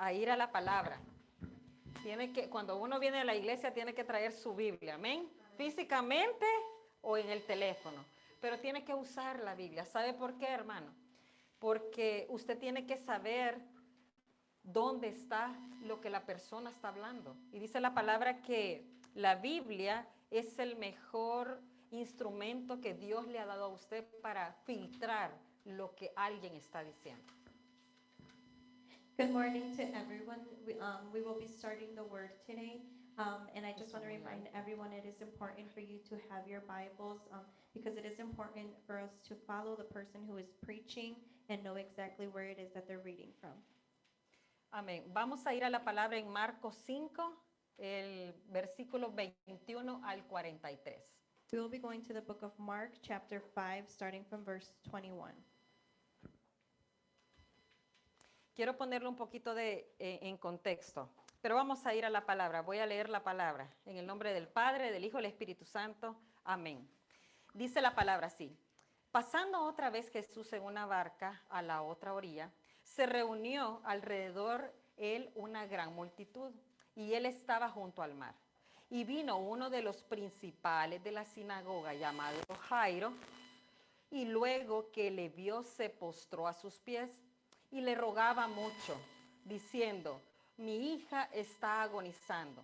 a ir a la palabra. Cuando uno viene a la iglesia, tiene que traer su Biblia, amén. Físicamente o en el teléfono. Pero tiene que usar la Biblia. ¿Sabe por qué, hermano? Porque usted tiene que saber dónde está lo que la persona está hablando. Y dice la palabra que la Biblia es el mejor instrumento que Dios le ha dado a usted para filtrar lo que alguien está diciendo. Good morning to everyone. We will be starting the word today. And I just want to remind everyone it is important for you to have your Bibles because it is important for us to follow the person who is preaching and know exactly where it is that they're reading from. Amén. Vamos a ir a la palabra en Marcos 5, el versículo 21 al 43. We will be going to the book of Mark, chapter 5, starting from verse 21. Quiero ponerlo un poquito en contexto, pero vamos a ir a la palabra. Voy a leer la palabra en el nombre del Padre, del Hijo y del Espíritu Santo. Amén. Dice la palabra así. Pasando otra vez Jesús en una barca a la otra orilla, se reunió alrededor él una gran multitud, y él estaba junto al mar. Y vino uno de los principales de la sinagoga llamado Jairo, y luego que le vio se postró a sus pies y le rogaba mucho, diciendo, mi hija está agonizando,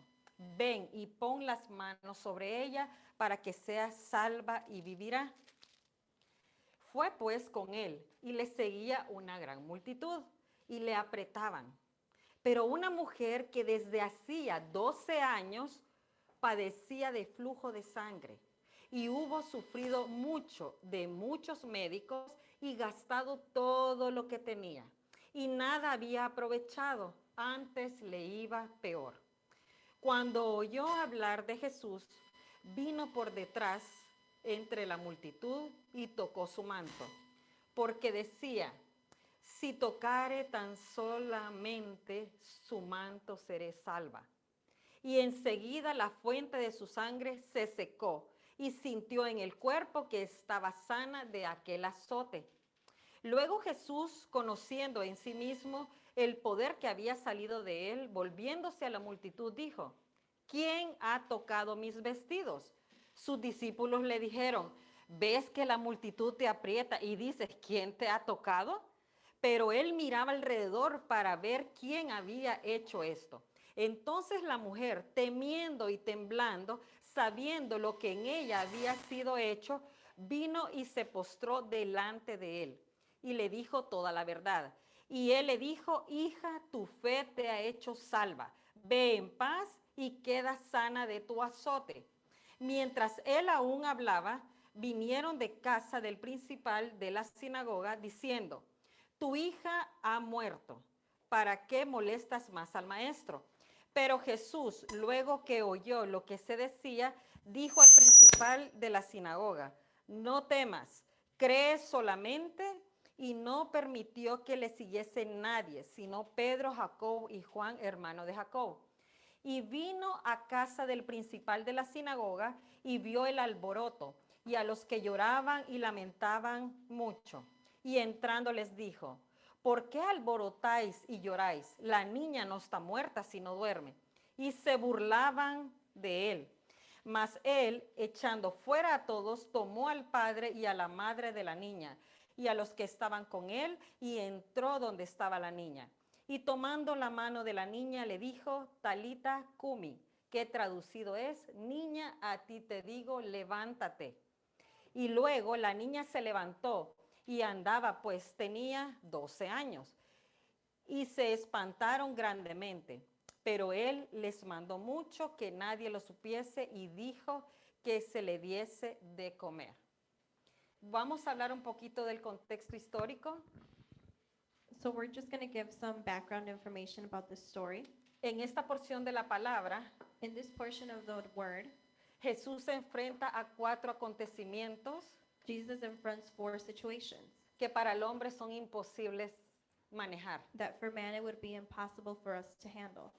ven y pon las manos sobre ella para que sea salva y vivirá. Fue pues con él y le seguía una gran multitud y le apretaban. Pero una mujer que desde hacía 12 años padecía de flujo de sangre y hubo sufrido mucho de muchos médicos y gastado todo lo que tenía, y nada había aprovechado, antes le iba peor. Cuando oyó hablar de Jesús, vino por detrás entre la multitud y tocó su manto, porque decía, si tocare tan solamente su manto seré salva. Y enseguida la fuente de su sangre se secó y sintió en el cuerpo que estaba sana de aquel azote. Luego Jesús, conociendo en sí mismo el poder que había salido de él, volviéndose a la multitud, dijo, ¿quién ha tocado mis vestidos? Sus discípulos le dijeron, ¿ves que la multitud te aprieta y dices, ¿quién te ha tocado? Pero él miraba alrededor para ver quién había hecho esto. Entonces la mujer, temiendo y temblando, sabiendo lo que en ella había sido hecho, vino y se postró delante de él y le dijo toda la verdad. Y él le dijo, hija, tu fe te ha hecho salva. Ve en paz y queda sana de tu azote. Mientras él aún hablaba, vinieron de casa del principal de la sinagoga diciendo, tu hija ha muerto, ¿para qué molestas más al maestro? Pero Jesús, luego que oyó lo que se decía, dijo al principal de la sinagoga, no temas, cree solamente, y no permitió que le siguiese nadie, sino Pedro, Jacob y Juan, hermano de Jacob. Y vino a casa del principal de la sinagoga y vio el alboroto y a los que lloraban y lamentaban mucho. Y entrando les dijo, ¿por qué alborotáis y lloráis? La niña no está muerta, sino duerme. Y se burlaban de él. Mas él, echando fuera a todos, tomó al padre y a la madre de la niña y a los que estaban con él, y entró donde estaba la niña. Y tomando la mano de la niña le dijo, Talita cumi, que traducido es, niña, a ti te digo, levántate. Y luego la niña se levantó y andaba, pues tenía 12 años. Y se espantaron grandemente. Pero él les mandó mucho que nadie lo supiese y dijo que se le diese de comer. Vamos a hablar un poquito del contexto histórico. So we're just going to give some background information about this story. En esta porción de la palabra, In this portion of the word, Jesús se enfrenta a 4 acontecimientos Jesus confronts 4 situations que para el hombre son imposibles manejar. that for man it would be impossible for us to handle.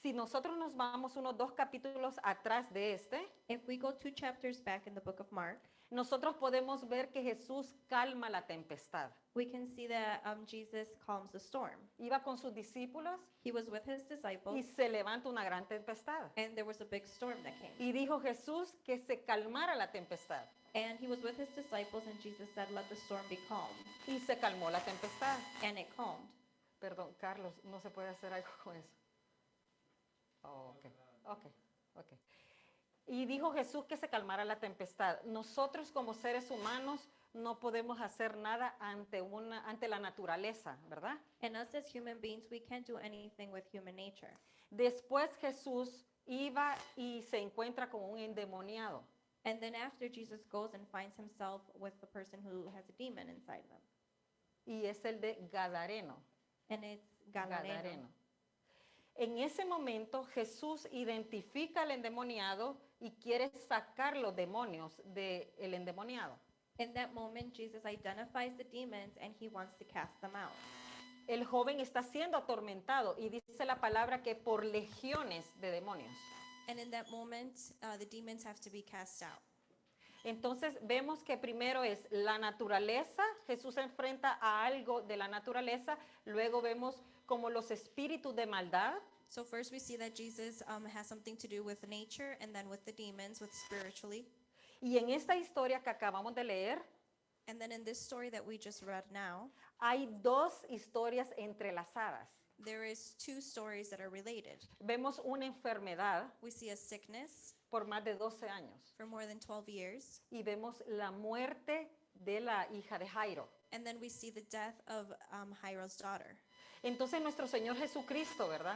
Si nosotros nos vamos unos 2 capítulos atrás de este, If we go 2 chapters back in the book of Mark, nosotros podemos ver que Jesús calma la tempestad. We can see that Jesus calms the storm. Iba con sus discípulos He was with his y disciples, se levanta una gran tempestad. and there was a big storm that came. Y dijo Jesús que se calmara la tempestad. And he was with his disciples, and Jesus said, "Let the storm be calm." Y se calmó la tempestad. And it calmed. Perdón, Carlos, ¿no se puede hacer algo con eso? Oh, ok. Y dijo Jesús que se calmara la tempestad. Nosotros como seres humanos no podemos hacer nada ante la naturaleza, ¿verdad? And us as human beings, we can't do anything with human nature. Después Jesús iba y se encuentra con un endemoniado. And then after, Jesus goes and finds himself with the person who has a demon inside them. Y es el de Gadareno. And it's Gadareno. Gadareno. En ese momento Jesús identifica al endemoniado y quiere sacar los demonios del endemoniado. In that moment, Jesus identifies the demons and he wants to cast them out. El joven está siendo atormentado y dice la palabra que por legiones de demonios. And in that moment, the demons have to be cast out. Entonces vemos que primero es la naturaleza, Jesús se enfrenta a algo de la naturaleza, luego vemos como los espíritus de maldad, So first we see that Jesus has something to do with nature, and then with the demons, with spiritually. y en esta historia que acabamos de leer And then in this story that we just read now, hay dos historias entrelazadas. there is two stories that are related. Vemos una enfermedad We see a sickness por más de 12 años for more than 12 years, y vemos la muerte de la hija de Jairo. and then we see the death of Hiro's daughter. Entonces nuestro Señor Jesucristo, ¿verdad?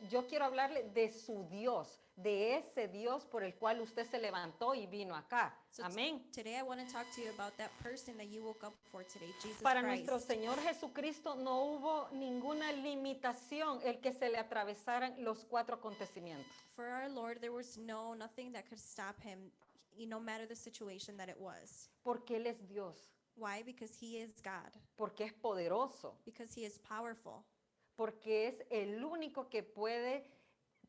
Yo quiero hablarle de su Dios, de ese Dios por el cual usted se levantó y vino acá. So Amén. today I want to talk to you about that person that you woke up for today, Jesus Para Christ. nuestro Señor Jesucristo no hubo ninguna limitación el que se le atravesaran los cuatro acontecimientos. For our Lord, there was nothing that could stop him, no matter the situation that it was. Porque Él es Dios, Why? Because he is God. porque es poderoso, Because he is powerful. porque es el único que puede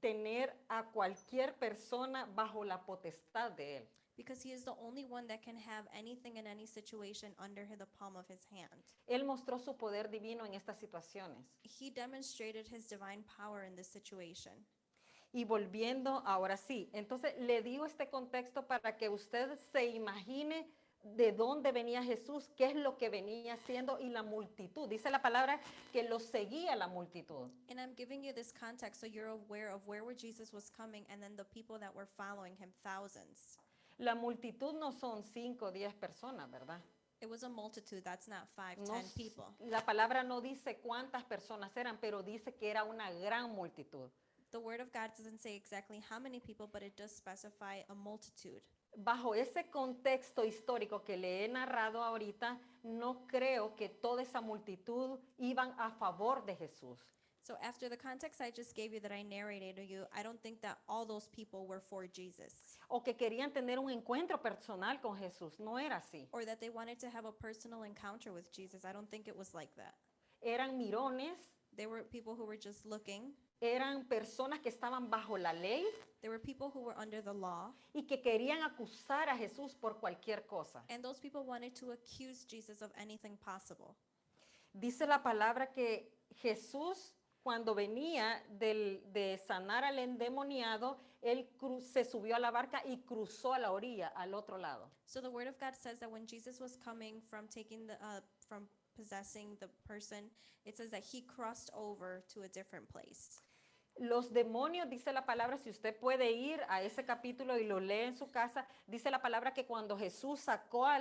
tener a cualquier persona bajo la potestad de Él. Because he is the only one that can have anything in any situation under the palm of his hand. Él mostró su poder divino en estas situaciones. He demonstrated his divine power in this situation. Y volviendo, ahora sí, entonces le digo este contexto para que usted se imagine de dónde venía Jesús, qué es lo que venía haciendo y la multitud. Dice la palabra que lo seguía la multitud. And I'm giving you this context so you're aware of where Jesus was coming, and then the people that were following him, thousands. La multitud no son 5 o 10 personas, ¿verdad? It was a multitude. That's not 5, No 10 s- people. La palabra no dice cuántas personas eran, pero dice que era una gran multitud. The word of God doesn't say exactly how many people, but it does specify a multitude. Bajo ese contexto histórico que le he narrado ahorita, no creo que toda esa multitud iban a favor de Jesús. So after the context I just gave you that I narrated to you, I don't think that all those people were for Jesus, O que querían tener un encuentro personal con Jesús. No era así. or that they wanted to have a personal encounter with Jesus. I don't think it was like that. Eran mirones, They were people who were just looking. eran personas que estaban bajo la ley There were people who were under the law, y que querían acusar a Jesús por cualquier cosa. and those people wanted to accuse Jesus of anything possible. Dice la palabra que Jesús, cuando venía de sanar al endemoniado, él se subió a la barca y cruzó a la orilla, al otro lado. So the word of God says that when Jesus was coming from from possessing the person, it says that he crossed over to a different place. Los demonios, dice la palabra, si usted puede ir a ese capítulo y lo lee en su casa, dice la palabra que cuando Jesús sacó a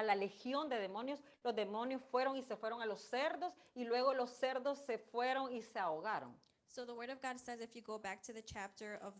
la legión de demonios, los demonios fueron y se fueron a los cerdos y luego los cerdos se fueron y se ahogaron. So the word of God says, if you go back to the chapter of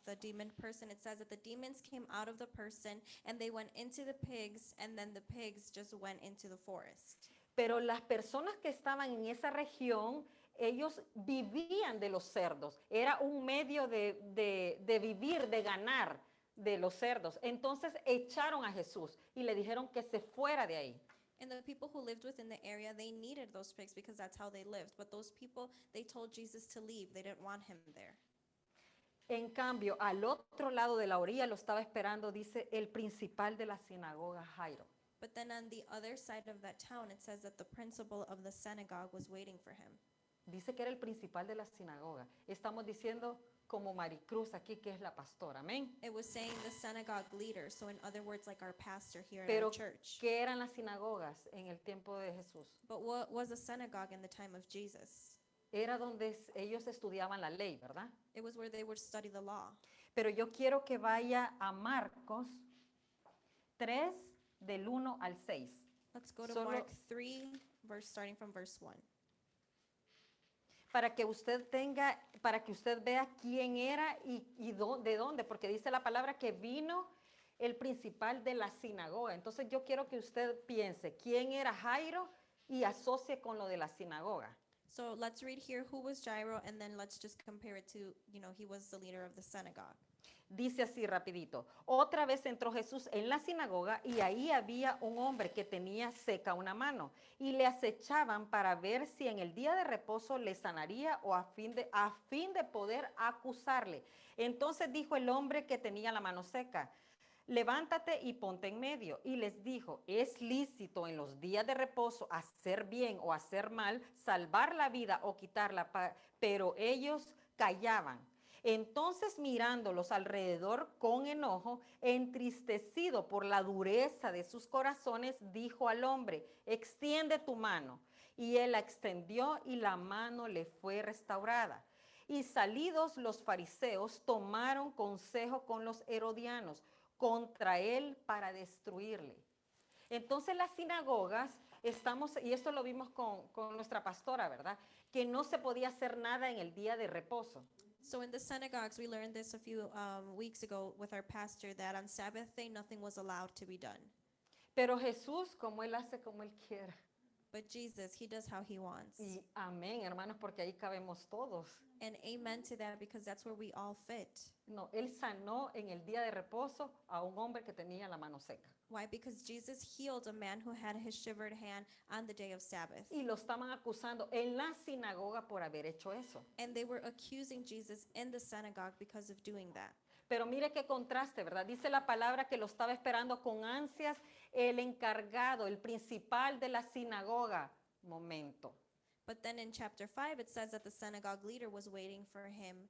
the demon person, it says that the demons came out of the person and they went into the pigs, and then the pigs just went into the forest. Pero las personas que estaban en esa región, ellos vivían de los cerdos. Era un medio de vivir, de ganar de los cerdos. Entonces echaron a Jesús y le dijeron que se fuera de ahí. And the people who lived within the area, they needed those pigs because that's how they lived. But those people, they told Jesus to leave. They didn't want him there. En cambio, al otro lado de la orilla lo estaba esperando, dice, el principal de la sinagoga, Jairo. But then on the other side of that town, it says that the principal of the synagogue was waiting for him. Dice que era el principal de la sinagoga. Estamos diciendo como Maricruz aquí, que es la pastora, amén. It was saying the synagogue leader, so in other words, like our pastor here at Pero, our church. ¿qué eran las sinagogas en el tiempo de Jesús? But what was a synagogue in the time of Jesus? Era donde ellos estudiaban la ley, ¿verdad? It was where they would study the law. Pero yo quiero que vaya a Marcos 3, del 1 al 6. Let's go to Solo- Mark 3, starting from verse 1. Para que usted tenga, para que usted vea quién era y de dónde, porque dice la palabra que vino el principal de la sinagoga. Entonces yo quiero que usted piense quién era Jairo y asocie con lo de la sinagoga. So let's read here who was Jairo, and then let's just compare it to, he was the leader of the synagogue. Dice así rapidito, otra vez entró Jesús en la sinagoga y ahí había un hombre que tenía seca una mano y le acechaban para ver si en el día de reposo le sanaría o a fin de poder acusarle. Entonces dijo el hombre que tenía la mano seca, levántate y ponte en medio. Y les dijo, es lícito en los días de reposo hacer bien o hacer mal, salvar la vida o quitarla, pero ellos callaban. Entonces mirándolos alrededor con enojo, entristecido por la dureza de sus corazones, dijo al hombre, extiende tu mano. Y él la extendió y la mano le fue restaurada. Y salidos los fariseos tomaron consejo con los herodianos contra él para destruirle. Entonces las sinagogas, y esto lo vimos con nuestra pastora, ¿verdad? Que no se podía hacer nada en el día de reposo. So in the synagogues, we learned this a few weeks ago with our pastor, that on Sabbath day, nothing was allowed to be done. Pero Jesús, como Él hace como Él quiera. But Jesus, he does how he wants. Y amén, hermanos, porque ahí cabemos todos. And amen to that, because that's where we all fit. No, Él sanó en el día de reposo a un hombre que tenía la mano seca. Why? Because Jesus healed a man who had his shivered hand on the day of Sabbath. Y lo estaban acusando en la sinagoga por haber hecho eso. And they were accusing Jesus in the synagogue because of doing that. Pero mire qué contraste, ¿verdad? Dice la palabra que lo estaba esperando con ansias el encargado, el principal de la sinagoga. Momento. But then in chapter 5, it says that the synagogue leader was waiting for him.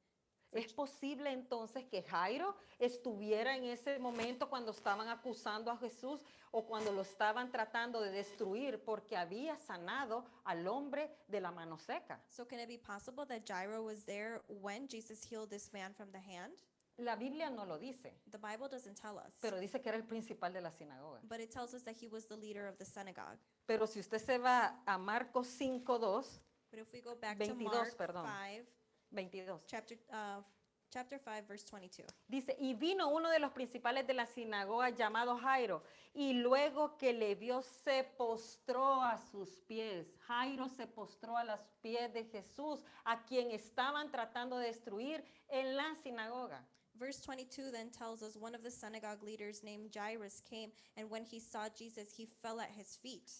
¿Es posible entonces que Jairo estuviera en ese momento cuando estaban acusando a Jesús o cuando lo estaban tratando de destruir porque había sanado al hombre de la mano seca? So can it be possible that Jairo was there when Jesus healed this man from the hand? La Biblia no lo dice, The Bible doesn't tell us. pero dice que era el principal de la sinagoga. But it tells us that he was the leader of the synagogue. Pero si usted se va a Marcos 5:2, But if we go back 22, to Mark perdón. 5, 22. chapter 5, verse 22. Dice, y vino uno de los principales de la sinagoga llamado Jairo, y luego que le vio se postró a sus pies. Jairo se postró a los pies de Jesús, a quien estaban tratando de destruir en la sinagoga. Verse 22 then tells us one of the synagogue leaders named Jairus came, and when he saw Jesus, he fell at his feet.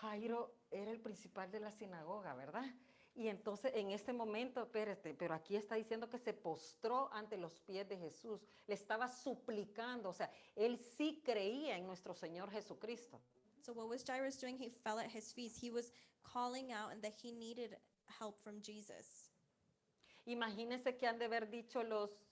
Jairo era el principal de la sinagoga, ¿verdad? Y entonces en este momento, espérate, pero aquí está diciendo que se postró ante los pies de Jesús, le estaba suplicando, o sea, él sí creía en nuestro Señor Jesucristo. So what was Jairus doing? He fell at his feet. He was calling out and that he needed help from Jesus. Imagínense que han de haber dicho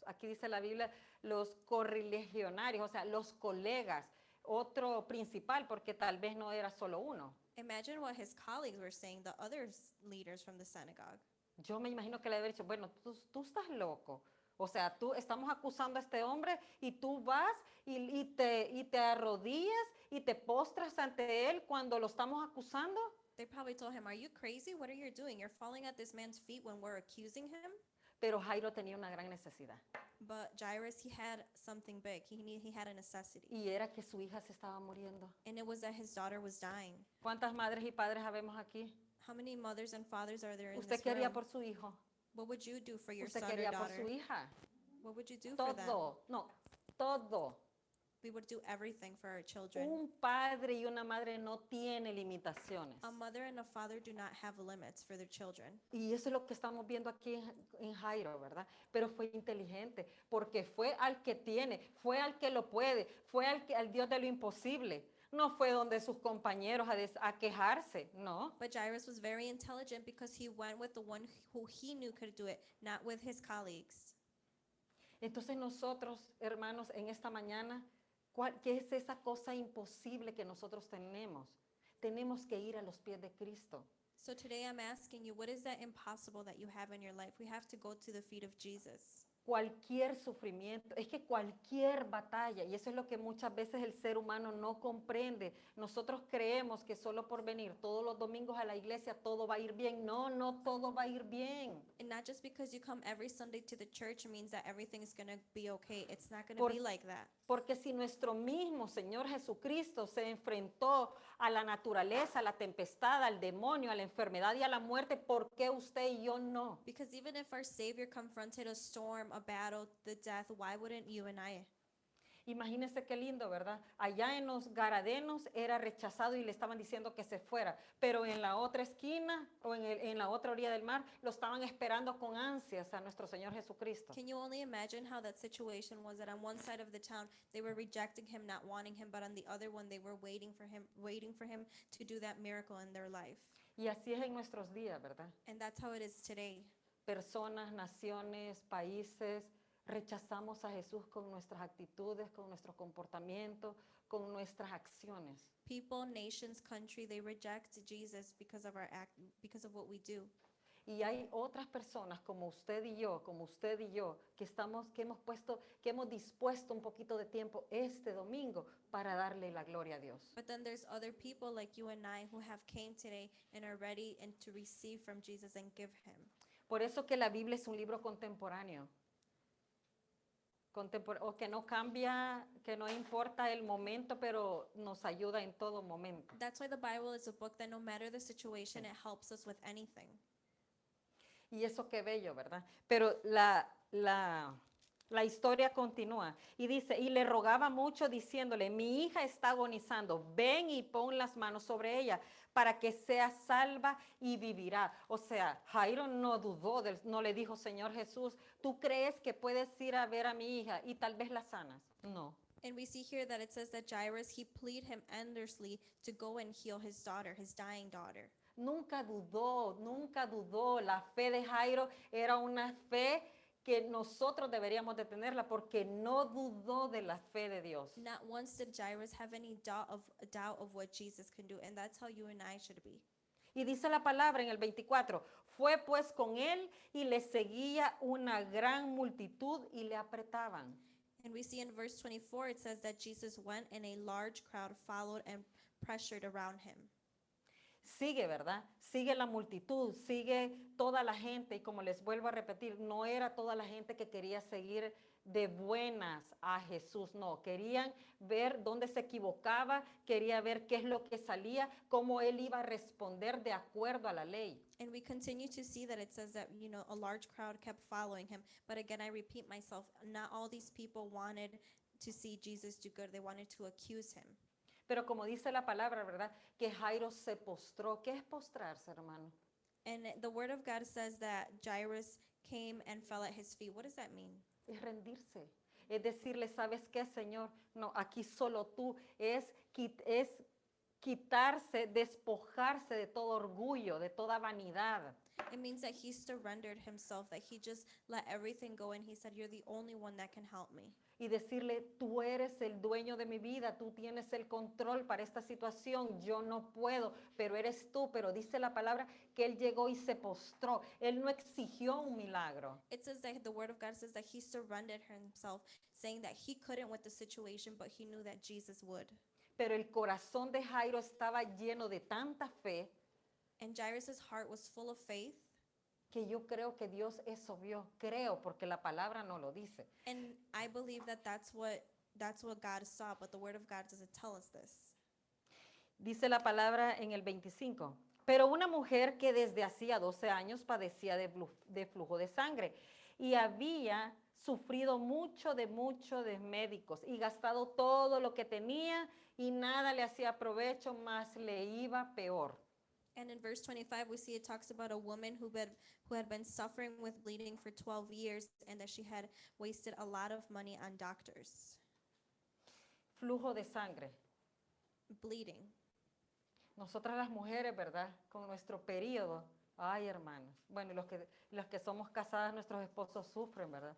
aquí dice la Biblia, los correligionarios, o sea, los colegas, otro principal, porque tal vez no era solo uno. Imagine what his colleagues were saying, the other leaders from the synagogue. Yo me imagino que le había dicho, bueno, tú estás loco. O sea, estamos acusando a este hombre y tú vas y te arrodillas y te postras ante él cuando lo estamos acusando. They probably told him, "Are you crazy? What are you doing? You're falling at this man's feet when we're accusing him?" Pero Jairo tenía una gran necesidad But Jairus, he had something big. He had a necessity. y era que su hija se estaba muriendo. And it was that his daughter was dying. ¿Cuántas madres y padres habemos aquí? How many mothers and fathers are there in Usted this quería room? por su hijo, What would you do for your usted son or quería por daughter? su hija. What would you do for them? Todo, no, todo. We would do everything for our children. Un padre y una madre no tienen limitaciones. A mother and a father do not have limits for their children. Y eso es lo que estamos viendo aquí en Jairo, ¿verdad? Pero fue inteligente, porque fue al que tiene, fue al que lo puede, fue al Dios de lo imposible. No fue donde sus compañeros a quejarse, no. But Jairus was very intelligent because he went with the one who he knew could do it, not with his colleagues. Entonces nosotros, hermanos, en esta mañana, ¿qué es esa cosa imposible que nosotros tenemos? Tenemos que ir a los pies de Cristo. So today I'm asking you, what is that impossible that you have in your life? We have to go to the feet of Jesus. Cualquier sufrimiento, es que cualquier batalla, y eso es lo que muchas veces el ser humano no comprende. Nosotros creemos que solo por venir todos los domingos a la iglesia todo va a ir bien. No, no todo va a ir bien. And not just because you come every Sunday to the church means that everything is going to be okay. It's not going to be like that. Porque si nuestro mismo Señor Jesucristo se enfrentó a la naturaleza, a la tempestad, al demonio, a la enfermedad y a la muerte, ¿por qué usted y yo no? Because even if our Savior confronted a storm, a battle, the death, why wouldn't you and I? Imagínense qué lindo, ¿verdad? Allá en los Garadenos era rechazado y le estaban diciendo que se fuera, pero en la otra esquina o en la otra orilla del mar lo estaban esperando con ansias a nuestro Señor Jesucristo. Can you only imagine how that situation was, that on one side of the town they were rejecting him, not wanting him, but on the other one they were waiting for him to do that miracle in their life. Y así es en nuestros días, ¿verdad? And that's how it is today. Personas, naciones, países, rechazamos a Jesús con nuestras actitudes, con nuestro comportamiento, con nuestras acciones. People, nations, country, they reject Jesus because of our act, because of what we do. Y hay otras personas como usted y yo, que hemos dispuesto un poquito de tiempo este domingo para darle la gloria a Dios. But then there's other people like you and I who have came today and are ready and to receive from Jesus and give him. Por eso que la Biblia es un libro contemporáneo. O que no cambia, que no importa el momento, pero nos ayuda en todo momento. That's why the Bible is a book that no matter the situation, it helps us with anything. Y eso qué bello, ¿verdad? Pero la historia continúa y dice, y le rogaba mucho diciéndole, mi hija está agonizando, ven y pon las manos sobre ella para que sea salva y vivirá. O sea, Jairo no dudó, no le dijo, Señor Jesús, ¿tú crees que puedes ir a ver a mi hija y tal vez la sanas? No. And we see here that it says that Jairus, he pleaded him earnestly to go and heal his daughter, his dying daughter. Nunca dudó, nunca dudó. La fe de Jairo era una fe que nosotros deberíamos de tenerla porque no dudó de la fe de Dios. Not once did Jairus have any doubt of what Jesus can do, and that's how you and I should be. Y dice la palabra en el 24, fue pues con él y le seguía una gran multitud y le apretaban. And we see in verse 24, it says that Jesus went and a large crowd followed and pressured around him. Sigue, ¿verdad? Sigue la multitud, sigue toda la gente y como les vuelvo a repetir, no era toda la gente que quería seguir de buenas a Jesús, no, querían ver dónde se equivocaba, quería ver qué es lo que salía, cómo él iba a responder de acuerdo a la ley. And we continue to see that it says that, a large crowd kept following him. But again, I repeat myself, not all these people wanted to see Jesus do good. They wanted to accuse him. Pero como dice la palabra, ¿verdad? Que Jairo se postró. ¿Qué es postrarse, hermano? And the word of God says that Jairus came and fell at his feet. What does that mean? Es rendirse. Es decirle, ¿sabes qué, Señor? No, aquí solo tú. Es quitarse, despojarse de todo orgullo, de toda vanidad. It means that he surrendered himself, that he just let everything go and he said, you're the only one that can help me. Y decirle, tú eres el dueño de mi vida, tú tienes el control para esta situación, yo no puedo, pero eres tú. Pero dice la palabra que él llegó y se postró, él no exigió un milagro. It says that the word of God says that he surrendered himself, saying that he couldn't with the situation, but he knew that Jesus would. Pero el corazón de Jairo estaba lleno de tanta fe And Jairus' heart was full of faith. que yo creo que Dios eso vio, creo, porque la palabra no lo dice. And I believe that that's what God saw, but the word of God doesn't tell us this. Dice la palabra en el 25. Pero una mujer que desde hacía 12 años padecía de flujo de sangre y había sufrido mucho de médicos y gastado todo lo que tenía y nada le hacía provecho, más le iba peor. And in verse 25, we see it talks about a woman who had been suffering with bleeding for 12 years and that she had wasted a lot of money on doctors. Flujo de sangre. Bleeding. Nosotras las mujeres, ¿verdad? Con nuestro periodo, ay hermanos, bueno, los que somos casadas, nuestros esposos sufren, ¿verdad?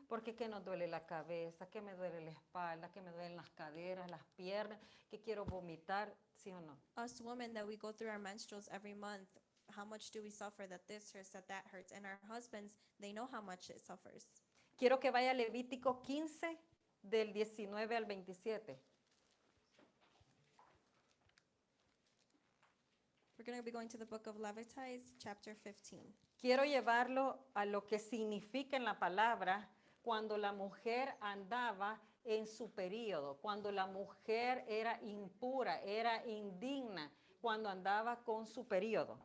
Porque que nos duele la cabeza, que me duele la espalda, que me duelen las caderas, las piernas, que quiero vomitar, ¿sí o no? Us women that we go through our menstruals every month, how much do we suffer that this hurts, that hurts? And our husbands, they know how much it suffers. Quiero que vaya a Levítico 15 del 19 al 27. We're going to be going to the book of Leviticus, chapter 15. Quiero llevarlo a lo que significa en la palabra cuando la mujer andaba en su periodo, cuando la mujer era impura, era indigna, cuando andaba con su periodo.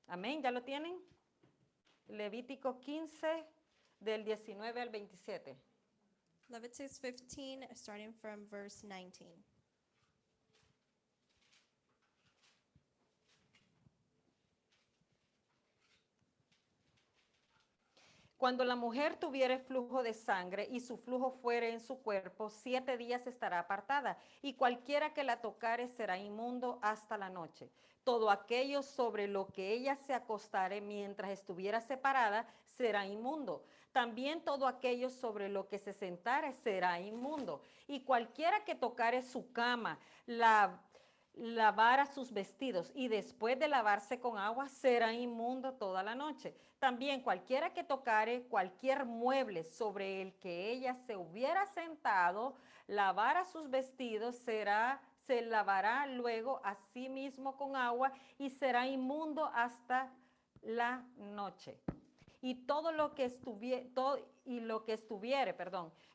Amén, ¿ya lo tienen? Levítico 15 del 19 al 27. Leviticus 15, starting from verse 19. Cuando la mujer tuviere flujo de sangre y su flujo fuere en su cuerpo, 7 días estará apartada, y cualquiera que la tocare será inmundo hasta la noche. Todo aquello sobre lo que ella se acostare mientras estuviera separada será inmundo. También todo aquello sobre lo que se sentare será inmundo. Y cualquiera que tocare su cama, lavara sus vestidos y después de lavarse con agua será inmundo toda la noche. También cualquiera que tocare cualquier mueble sobre el que ella se hubiera sentado, lavara sus vestidos, se lavará luego a sí mismo con agua y será inmundo hasta la noche. Y todo lo que estuviere,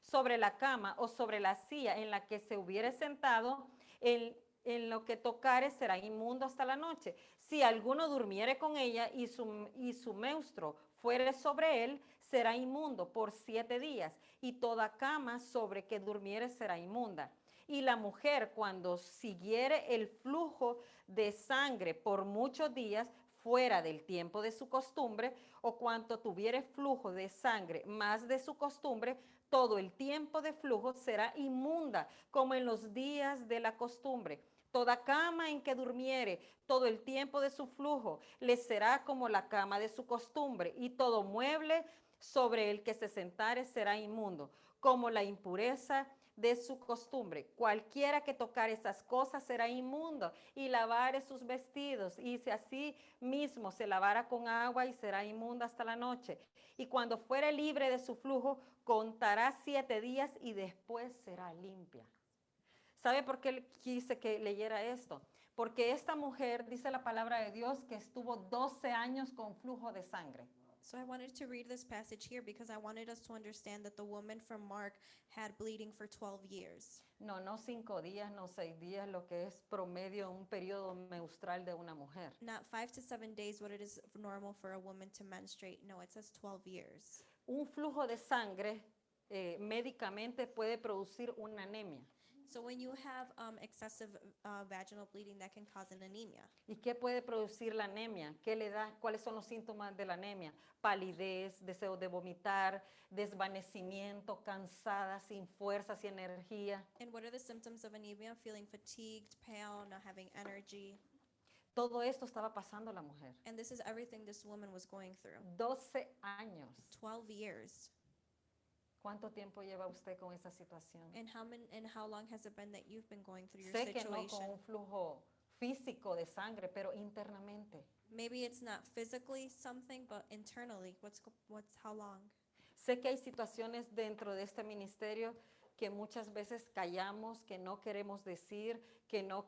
sobre la cama o sobre la silla en la que se hubiere sentado, en lo que tocare será inmundo hasta la noche. Si alguno durmiere con ella y su menstruo fuere sobre él, será inmundo por 7 días, y toda cama sobre que durmiere será inmunda. Y la mujer, cuando siguiere el flujo de sangre por muchos días, fuera del tiempo de su costumbre, o cuanto tuviere flujo de sangre más de su costumbre, todo el tiempo de flujo será inmunda, como en los días de la costumbre. Toda cama en que durmiere todo el tiempo de su flujo le será como la cama de su costumbre, y todo mueble sobre el que se sentare será inmundo, como la impureza de su costumbre. Cualquiera que tocare esas cosas será inmundo, y lavare sus vestidos, y si así mismo se lavara con agua, y será inmundo hasta la noche. Y cuando fuere libre de su flujo, contará 7 días y después será limpia. ¿Sabe por qué quise que leyera esto? Porque esta mujer, dice la palabra de Dios, que estuvo 12 años con flujo de sangre. So I wanted to read this passage here because I wanted us to understand that the woman from Mark had bleeding for 12 years. No 5 días, no 6 días, lo que es promedio un periodo menstrual de una mujer. Not 5 to 7 days, what it is normal for a woman to menstruate. No, it says 12 years. Un flujo de sangre médicamente puede producir una anemia. So when you have excessive vaginal bleeding, that can cause an anemia. ¿Y qué puede producir la anemia? ¿Qué le da? ¿Cuáles son los síntomas de la anemia? Palidez, deseo de vomitar, desvanecimiento, cansada, sin fuerzas y energía. And what are the symptoms of anemia? Feeling fatigued, pale, not having energy. Todo esto estaba pasando la mujer. And this is everything this woman was going through. 12 años. 12 years. ¿Cuánto tiempo lleva usted con esa situación? And how long has it been that you've been going through your Sé que no situation? con un flujo físico de sangre, pero internamente. Maybe it's not physically something, but internally. How long? Sé que hay situaciones dentro de este ministerio que muchas veces callamos, que no queremos decir, que no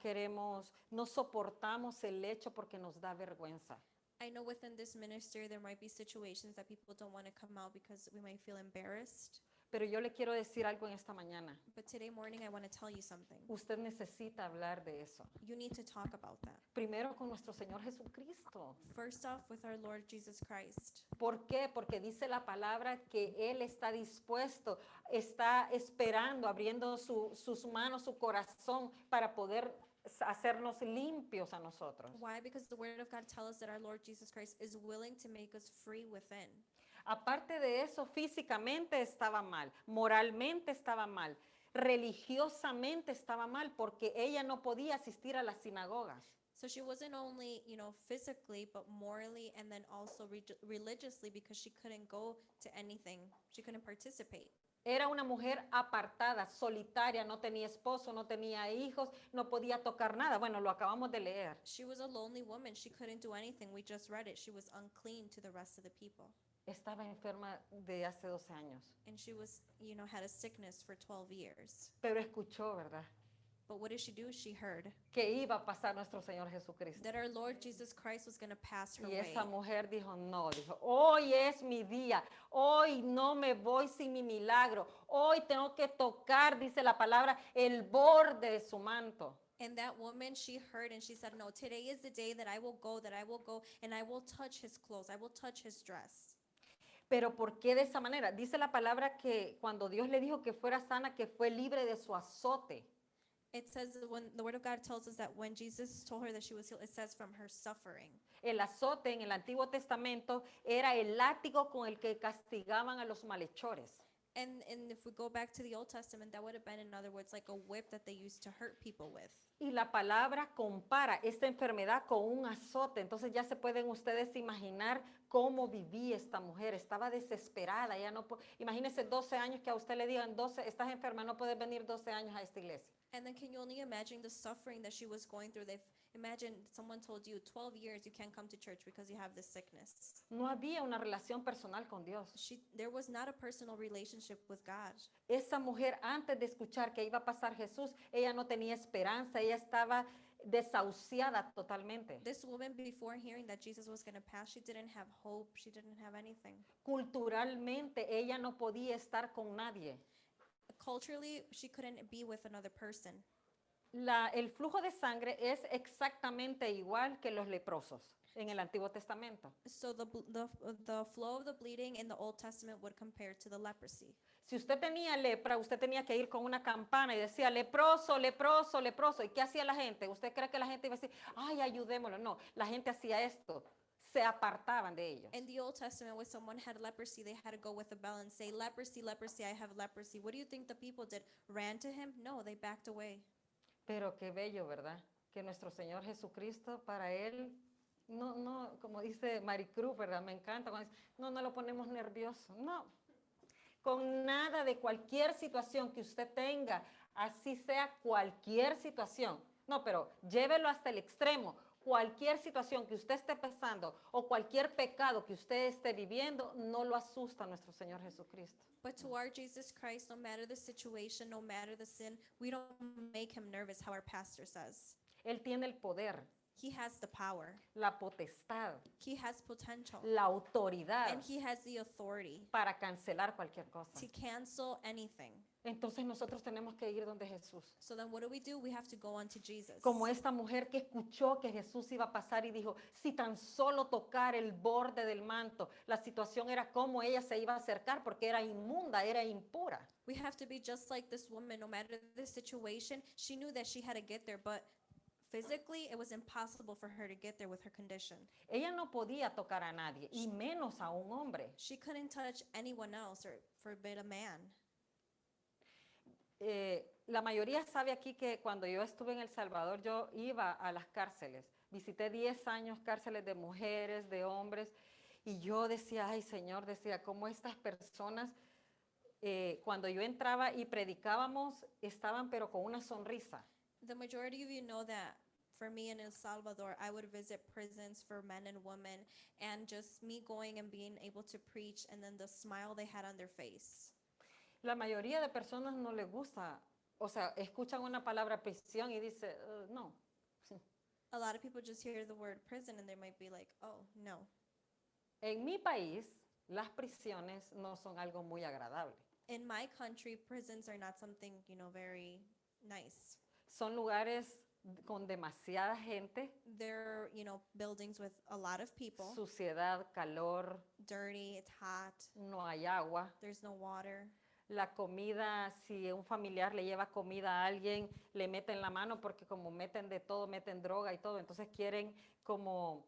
soportamos el hecho porque nos da vergüenza. I know within this ministry there might be situations that people don't want to come out because we might feel embarrassed. Pero yo le quiero decir algo en esta mañana. But today morning, I want to tell you something. Usted necesita hablar de eso. You need to talk about that. Primero con nuestro Señor Jesucristo. First off, with our Lord Jesus Christ. ¿Por qué? Porque dice la palabra que Él está dispuesto, está esperando, abriendo sus manos, su corazón para poder hacernos limpios a nosotros. Why? Because the Word of God tells us that our Lord Jesus Christ is willing to make us free within. Aparte de eso, físicamente estaba mal, moralmente estaba mal, religiosamente estaba mal porque ella no podía asistir a las sinagogas. So she wasn't only, physically, but morally and then also religiously, because she couldn't go to anything. She couldn't participate. Era una mujer apartada, solitaria, no tenía esposo, no tenía hijos, no podía tocar nada. Bueno, lo acabamos de leer. She was a lonely woman. She couldn't do anything. We just read it. She was unclean to the rest of the people. Estaba enferma de hace 12 años, And she was, had a sickness for 12 years. pero escuchó, ¿verdad? But what did she do? She heard Que iba a pasar nuestro Señor Jesucristo. that our Lord Jesus Christ was going to pass her Y way. esa mujer dijo, no, dijo, hoy es mi día, hoy no me voy sin mi milagro, hoy tengo que tocar, dice la palabra, el borde de su manto. And that woman, she heard and she said, no, today is the day that I will go, and I will touch his clothes. I will touch his dress. Pero ¿por qué de esa manera? Dice la palabra que cuando Dios le dijo que fuera sana, que fue libre de su azote. It says that when the Word of God tells us that when Jesus told her that she was healed, it says from her suffering. El azote en el Antiguo Testamento era el látigo con el que castigaban a los malhechores. And if we go back to the Old Testament, that would have been, in other words, like a whip that they used to hurt people with. Y la palabra compara esta enfermedad con un azote. Entonces ya se pueden ustedes imaginar cómo vivía esta mujer. Estaba desesperada. Ella no imagínense 12 años que a usted le digan, 12, estás enferma, no puedes venir 12 años a esta iglesia. And then can you only imagine the suffering that she was going through? Imagine someone told you 12 years you can't come to church because you have this sickness. No había una relación personal con Dios. There was not a personal relationship with God. Esa mujer, antes de escuchar que iba a pasar Jesús, ella no tenía esperanza, ella estaba desahuciada totalmente. This woman, before hearing that Jesus was going to pass, she didn't have hope. She didn't have anything. Culturalmente, ella no podía estar con nadie. Culturally, she couldn't be with another person. El flujo de sangre es exactamente igual que los leprosos en el Antiguo Testamento. So the flow of the bleeding in the Old Testament would compare to the leprosy. Si usted tenía lepra, usted tenía que ir con una campana y decía leproso, leproso, leproso. ¿Y qué hacía la gente? ¿Usted cree que la gente iba a decir, ay, ayudémoslo? No, la gente hacía esto. Se apartaban de ellos. In the Old Testament, when someone had leprosy, they had to go with a bell and say, leprosy, leprosy, I have leprosy. What do you think the people did? Ran to him? No, they backed away. Pero qué bello, ¿verdad? Que nuestro Señor Jesucristo, para Él, no, como dice Maricruz, ¿verdad? Me encanta cuando dice, no lo ponemos nervioso. No, con nada de cualquier situación que usted tenga, así sea cualquier situación. No, pero llévelo hasta el extremo. Cualquier situación que usted esté pasando o cualquier pecado que usted esté viviendo, no lo asusta a nuestro Señor Jesucristo. But to our Jesus Christ, no matter the situation, no matter the sin, we don't make him nervous, how our pastor says. Él tiene el poder, He has the power. la potestad, He has potential. la autoridad And he has the authority para cancelar cualquier cosa. to cancel anything. Entonces nosotros tenemos que ir donde Jesús. So then what do? We have to go on to Jesus. Como esta mujer que escuchó que Jesús iba a pasar y dijo, si tan solo tocar el borde del manto, la situación era cómo ella se iba a acercar porque era inmunda, era impura. We have to be just like this woman. No matter the situation, she knew that she had to get there, but physically it was impossible for her to get there with her condition. Ella no podía tocar a nadie, y menos a un hombre. She couldn't touch anyone else or forbid a man. La mayoría sabe aquí que cuando yo estuve en El Salvador, yo iba a las cárceles. Visité 10 años cárceles de mujeres, de hombres, y yo decía, ay Señor, decía, cómo estas personas, cuando yo entraba y predicábamos, estaban pero con una sonrisa. The majority of you know that for me in El Salvador, I would visit prisons for men and women, and just me going and being able to preach, and then the smile they had on their face. La mayoría de personas no les gusta, o sea, escuchan una palabra prisión y dice, no. A lot of people just hear the word prison and they might be like, oh, no. En mi país, las prisiones no son algo muy agradable. In my country, prisons are not something, very nice. Son lugares con demasiada gente, They're, buildings with a lot of people, suciedad, calor, dirty, it's hot, no hay agua. there's no water. La comida, si un familiar le lleva comida a alguien, le meten la mano porque como meten de todo, meten droga y todo, entonces quieren como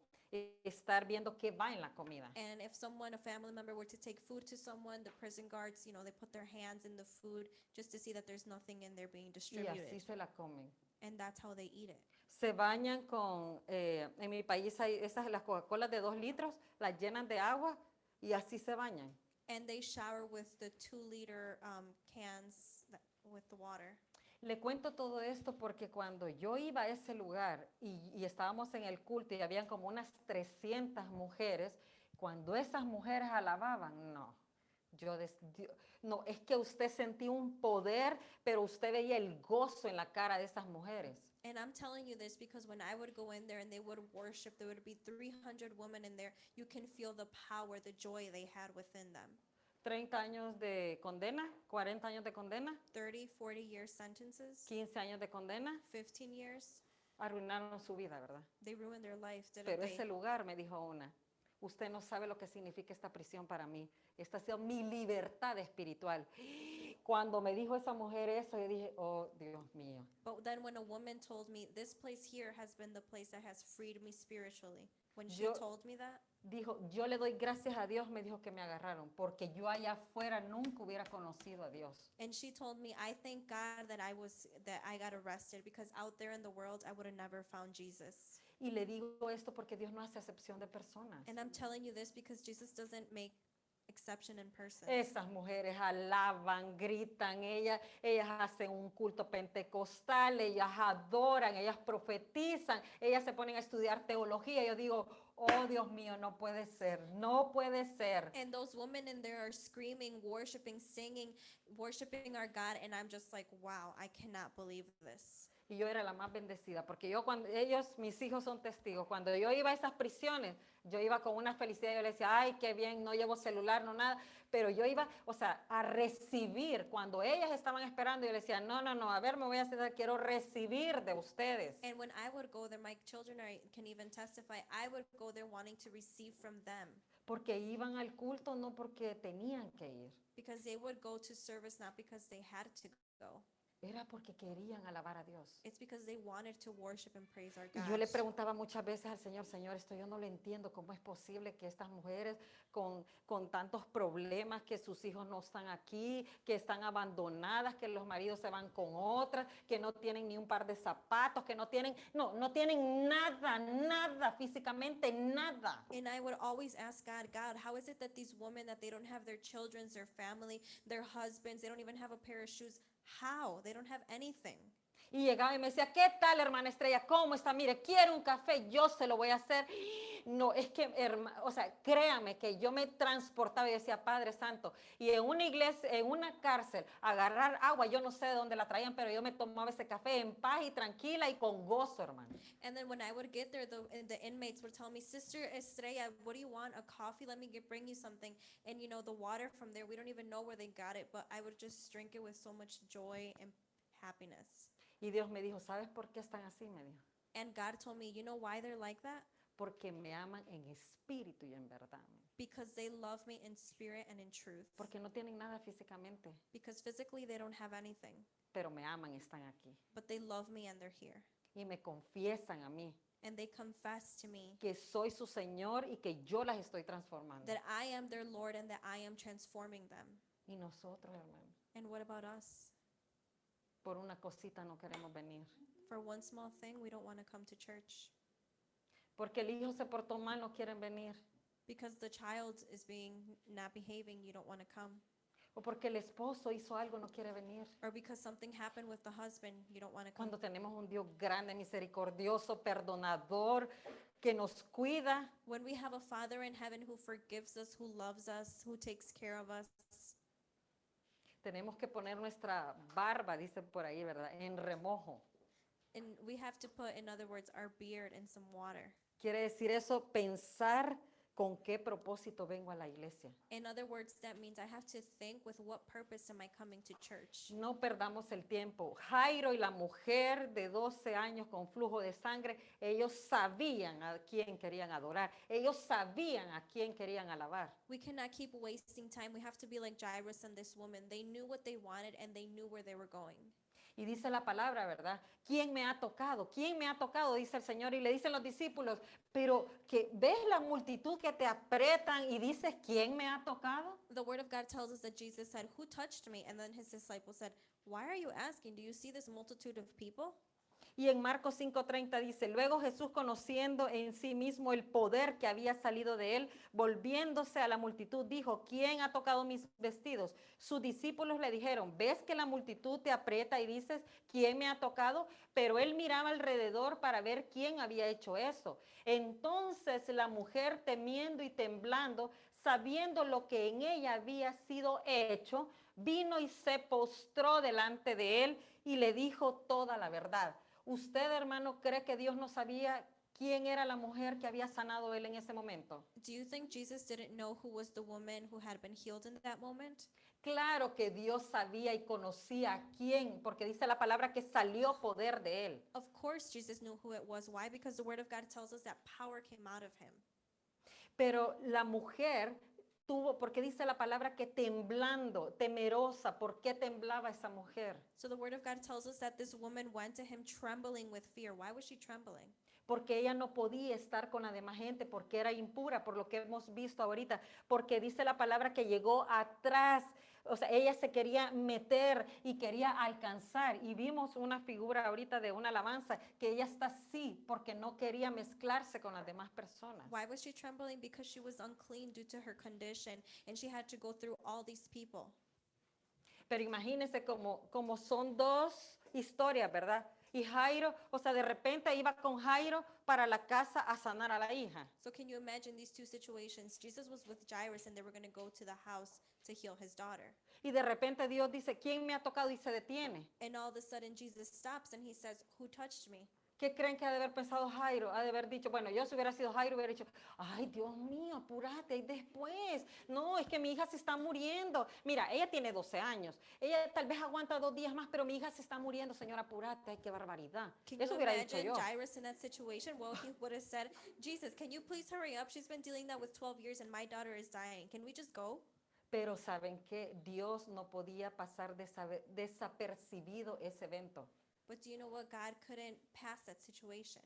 estar viendo qué va en la comida. And if someone, a family member, were to take food to someone, the prison guards, they put their hands in the food just to see that there's nothing in there being Y distributed. así se la comen. And that's how they eat it. Se bañan con, en mi país hay esas, las Coca-Colas de 2 litros, las llenan de agua y así se bañan. And they shower with the 2-liter cans with the water. Le cuento todo esto porque cuando yo iba a ese lugar y estábamos en el culto y habían como unas 300 mujeres, cuando esas mujeres alababan, no. No, es que usted sentía un poder, pero usted veía el gozo en la cara de esas mujeres. And I'm telling you this because when I would go in there and they would worship, there would be 300 women in there. You can feel the power, the joy they had within them. 30 años de condena, 40 años de condena, 30, 40-year sentences, 15 años de condena, 15 years, arruinaron su vida, ¿verdad? they ruined their life, didn't Pero they? ese lugar, me dijo una, usted no sabe lo que significa esta prisión para mí. Esta ha sido mi libertad espiritual. Cuando me dijo esa mujer eso, yo dije, oh, Dios mío. But then when a woman told me, this place here has been the place that has freed me spiritually, when she Yo- told me that, Dijo, yo le doy gracias a Dios, me dijo que me agarraron, porque yo allá afuera nunca hubiera conocido a Dios. and she told me, I thank God that I got arrested because out there in the world, I would have never found Jesus. Y le digo esto porque Dios no hace acepción de personas. And I'm telling you this because Jesus doesn't make exception in person. Esas mujeres alaban, gritan, ellas hacen un culto pentecostal, ellas adoran, ellas profetizan, ellas se ponen a estudiar teología. Yo digo, oh Dios mío, no puede ser, no puede ser. And those women in there are screaming, worshiping, singing, worshiping our God. And I'm just like, wow, I cannot believe this. Y yo era la más bendecida, porque yo cuando mis hijos son testigos, cuando yo iba a esas prisiones, yo iba con una felicidad, yo le decía, ay, qué bien, no llevo celular, no nada, pero yo iba, o sea, a recibir, cuando ellas estaban esperando, yo le decía, no, a ver, me voy a sentar, quiero recibir de ustedes. And when I would go there, my children can even testify, I would go there wanting to receive from them Porque iban al culto, no porque tenían que ir, because they would go to service not because they had to go. era porque querían alabar a Dios. It's because they wanted to worship and praise our Y God. yo le preguntaba muchas veces al Señor, Señor, esto yo no lo entiendo, ¿cómo es posible que estas mujeres con tantos problemas, que sus hijos no están aquí, que están abandonadas, que los maridos se van con otras, que no tienen ni un par de zapatos, que no tienen nada, físicamente nada? And I would always ask God, God, how is it that these women, that they don't have their children, their family, their husbands, they don't even have a pair of shoes? How? They don't have anything. Y llegaba y me decía, ¿qué tal, hermana Estrella? ¿Cómo está? Mire, quiero un café, yo se lo voy a hacer. No, es que, o sea, créame que yo me transportaba y decía, Padre Santo, y en una iglesia, en una cárcel, agarrar agua, yo no sé de dónde la traían, pero yo me tomaba ese café en paz y tranquila y con gozo, hermano. And then when I would get there, the inmates would tell me, Sister Estrella, what do you want? A coffee? Let me bring you something. And the water from there, we don't even know where they got it, but I would just drink it with so much joy and happiness. Y Dios me dijo, ¿sabes por qué están así? Me dijo, And God told me, you know why they're like that? porque me aman en espíritu y en verdad. Because they love me in spirit and in truth. Porque no tienen nada físicamente, Because physically they don't have anything, pero me aman y están aquí. but they love me and they're here. Y me confiesan a mí And they confess to me que soy su Señor y que yo las estoy transformando. that I am their Lord and that I am transforming them. Y nosotros, hermano, And what about us? por una cosita no queremos venir. For one small thing, we don't want to come to church. Porque el hijo se portó mal, no quieren venir. Because the child is not behaving, you don't want to come. O porque el esposo hizo algo, no quiere venir. Or because something happened with the husband, you don't want to come. Cuando tenemos un Dios grande, misericordioso, perdonador, que nos cuida, When we have a Father in heaven who forgives us, who loves us, who takes care of us, tenemos que poner nuestra barba, dice por ahí, ¿verdad? En remojo. and we have to put, in other words, our beard in some water. Quiere decir eso, pensar ¿con qué propósito vengo a la iglesia? In other words, that means I have to think, with what purpose am I coming to church? No perdamos el tiempo. Jairo y la mujer de 12 años con flujo de sangre, ellos sabían a quién querían adorar. Ellos sabían a quién querían alabar. We cannot keep wasting time. We have to be like Jairus and this woman. They knew what they wanted and they knew where they were going. Y dice la palabra, ¿verdad? ¿Quién me ha tocado? ¿Quién me ha tocado? Dice el Señor. Y le dicen los discípulos, pero que ves la multitud que te apretan y dices, ¿quién me ha tocado? The word of God tells us that Jesus said, "Who touched me?" And then his disciples said, "Why are you asking? Do you see this multitude of people?" Y en Marcos 5:30 dice, luego Jesús, conociendo en sí mismo el poder que había salido de él, volviéndose a la multitud, dijo, ¿quién ha tocado mis vestidos? Sus discípulos le dijeron, ¿ves que la multitud te aprieta y dices, ¿quién me ha tocado? Pero él miraba alrededor para ver quién había hecho eso. Entonces la mujer, temiendo y temblando, sabiendo lo que en ella había sido hecho, vino y se postró delante de él y le dijo toda la verdad. ¿Usted, hermano, cree que Dios no sabía quién era la mujer que había sanado él en ese momento? Do you think Jesus didn't know who was the woman who had been healed in that moment? Claro que Dios sabía y conocía a quién, porque dice la palabra que salió poder de él. Of course, Jesus knew who it was. Why? Because the word of God tells us that power came out of him. Pero la mujer tuvo, porque dice la palabra que temblando, temerosa, ¿por qué temblaba esa mujer? So the word of God tells us that this woman went to him trembling with fear. Why was she trembling? Porque ella no podía estar con la demás gente, porque era impura, por lo que hemos visto ahorita, porque dice la palabra que llegó atrás, o sea, ella se quería meter y quería alcanzar, y vimos una figura ahorita de una alabanza, que ella está así, porque no quería mezclarse con las demás personas. Why was she trembling? Because she was unclean due to her condition, and she had to go through all these people. Pero imagínense como son dos historias, ¿verdad? Y Jairo, o sea, de repente iba con Jairo para la casa a sanar a la hija. So can you imagine these two situations? Jesus was with Jairus, and they were going to go to the house to heal his daughter. Y de repente Dios dice, ¿quién me ha tocado? Y se detiene. And all of a sudden, Jesus stops and he says, "Who touched me?" ¿Qué creen que ha de haber pensado Jairo? Ha de haber dicho, bueno, yo si hubiera sido Jairo hubiera dicho, ay, Dios mío, apúrate, y después. No, es que mi hija se está muriendo. Mira, ella tiene 12 años. Ella tal vez aguanta 2 días más, pero mi hija se está muriendo, señora, apúrate, ay, qué barbaridad. Can Eso you hubiera dicho imagine yo. Jairus in that situation? Well, he would have said, "Jesus, can you please hurry up? She's been dealing that with 12 years and my daughter is dying. Can we just go?" Pero ¿saben qué? Dios no podía pasar desapercibido ese evento. But do you know what? God couldn't pass that situation.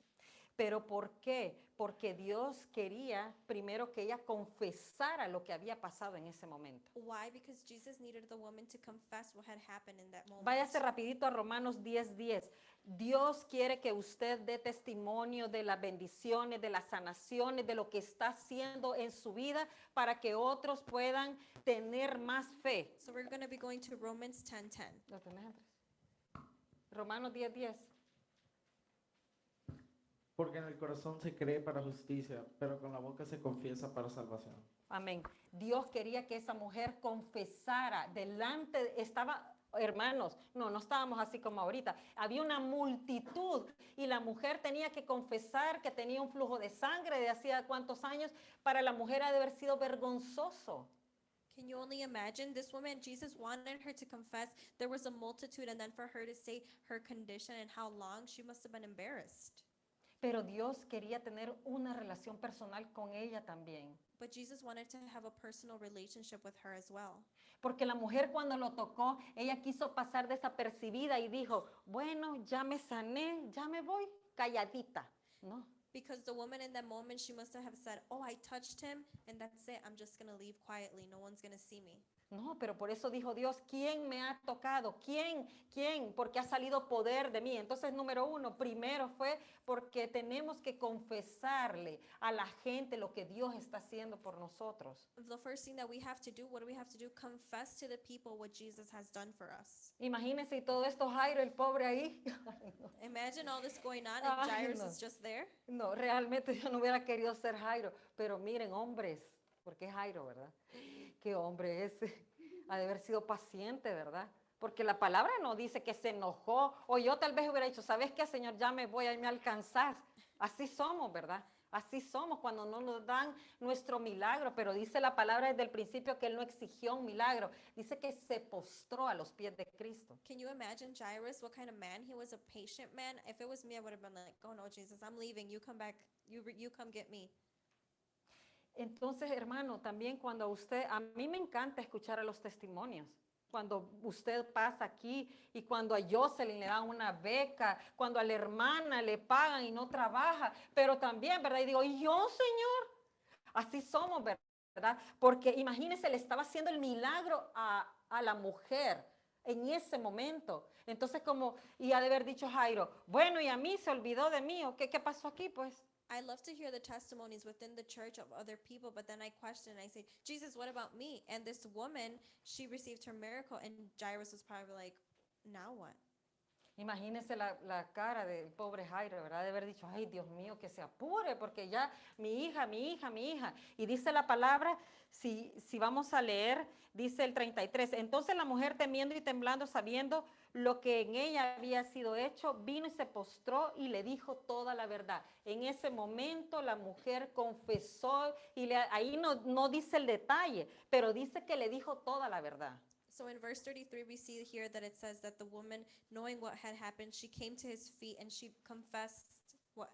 ¿Pero por qué? Porque Dios quería primero que ella confesara lo que había pasado en ese momento. Why? Because Jesus needed the woman to confess what had happened in that moment. Váyase rapidito a Romanos 10:10. Dios quiere que usted dé testimonio de las bendiciones, de las sanaciones, de lo que está haciendo en su vida para que otros puedan tener más fe. So we're going to be going to Romans 10:10. ¿Lo tenés, Andrés? Romanos 10:10. Porque en el corazón se cree para justicia, pero con la boca se confiesa para salvación. Amén. Dios quería que esa mujer confesara delante, estaba, hermanos, no estábamos así como ahorita, había una multitud y la mujer tenía que confesar que tenía un flujo de sangre de hacía cuántos años. Para la mujer ha de haber sido vergonzoso. Can you only imagine? This woman, Jesus wanted her to confess there was a multitude, and then for her to say her condition and how long, she must have been embarrassed. Pero Dios quería tener una relación personal con ella también. But Jesus wanted to have a personal relationship with her as well. Porque la mujer cuando lo tocó, ella quiso pasar desapercibida y dijo, bueno, ya me sané, ya me voy, calladita, ¿no? Because the woman in that moment, she must have said, "Oh, I touched him, and that's it. I'm just going to leave quietly. No one's going to see me." No, pero por eso dijo Dios, ¿quién me ha tocado? ¿Quién? ¿Quién? Porque ha salido poder de mí. Entonces, número uno, primero fue porque tenemos que confesarle a la gente lo que Dios está haciendo por nosotros. The first thing that we have to do, what do we have to do? Confess to the people what Jesus has done for us. Imagínense y todo esto, Jairo, el pobre ahí. Imagine all this going on, and Ay, Jairus no. is just there. No, realmente yo no hubiera querido ser Jairo, pero miren, hombres, porque es Jairo, ¿verdad? Qué hombre ese, ha de haber sido paciente, ¿verdad? Porque la palabra no dice que se enojó, o yo tal vez hubiera dicho, ¿sabes qué, Señor? Ya me voy, ahí me alcanzás. Así somos, ¿verdad? Así somos cuando no nos dan nuestro milagro, pero dice la palabra desde el principio que él no exigió un milagro. Dice que se postró a los pies de Cristo. Can you imagine Jairus, what kind of man he was? A patient man. If it was me, I would have been like, oh no, Jesus, I'm leaving. You come back. You come get me. Entonces, hermano, también cuando a mí me encanta escuchar a los testimonios. Cuando usted pasa aquí y cuando a Jocelyn le dan una beca, cuando a la hermana le pagan y no trabaja, pero también, ¿verdad? Y digo, ¿y yo, Señor? Así somos, ¿verdad? Porque imagínese, le estaba haciendo el milagro a la mujer en ese momento. Entonces, y ha de haber dicho Jairo, bueno, y a mí se olvidó de mí, ¿o qué pasó aquí, pues? I love to hear the testimonies within the church of other people, but then I question and I say, Jesus, what about me? And this woman, she received her miracle, and Jairus was probably like, now what? Imagínese la cara del pobre Jairo, ¿verdad? De haber dicho, ay, Dios mío, que se apure, porque ya mi hija. Y dice la palabra, si vamos a leer, dice el 33, entonces la mujer temiendo y temblando, sabiendo lo que en ella había sido hecho, vino y se postró y le dijo toda la verdad. En ese momento la mujer confesó, y ahí no dice el detalle, pero dice que le dijo toda la verdad. So in verse 33, we see here that it says that the woman, knowing what had happened, she came to his feet and she confessed what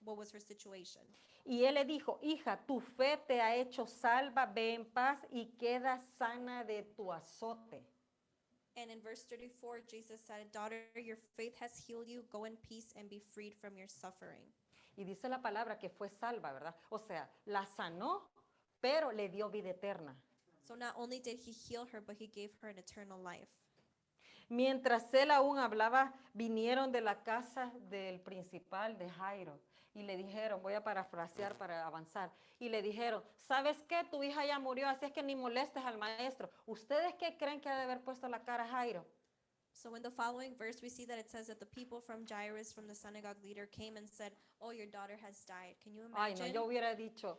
was her situation. Y él le dijo, hija, tu fe te ha hecho salva, ve en paz y queda sana de tu azote. And in verse 34, Jesus said, daughter, your faith has healed you. Go in peace and be freed from your suffering. Y dice la palabra que fue salva, ¿verdad? O sea, la sanó, pero le dio vida eterna. So not only did he heal her, but he gave her an eternal life. Mientras él aún hablaba, vinieron de la casa del principal de Jairo y le dijeron, voy a parafrasear para avanzar, y le dijeron, ¿sabes qué? Tu hija ya murió, así es que ni molestes al maestro. ¿Ustedes qué creen que ha de haber puesto la cara Jairo? So in the following verse, we see that it says that the people from Jairus, from the synagogue leader, came and said, oh, your daughter has died. Can you Ay, no, imagine? yo hubiera dicho,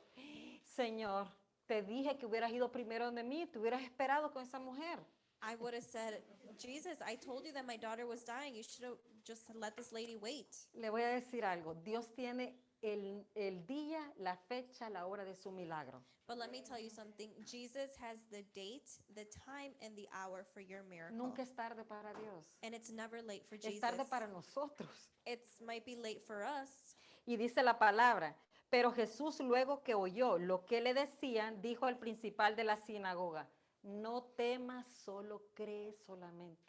Señor, te dije que hubieras ido primero donde mí, te hubieras esperado con esa mujer. I would have said, Jesus, I told you that my daughter was dying. You should have just let this lady wait. Le voy a decir algo, Dios tiene el día, la fecha, la hora de su milagro. But let me tell you something. Jesus has the date, the time, and the hour for your miracle. Nunca es tarde para Dios, And it's never late for es Jesus. tarde para nosotros. It might be late for us. Y dice la palabra, pero Jesús luego que oyó lo que le decían, dijo al principal de la sinagoga, no temas, solo cree solamente.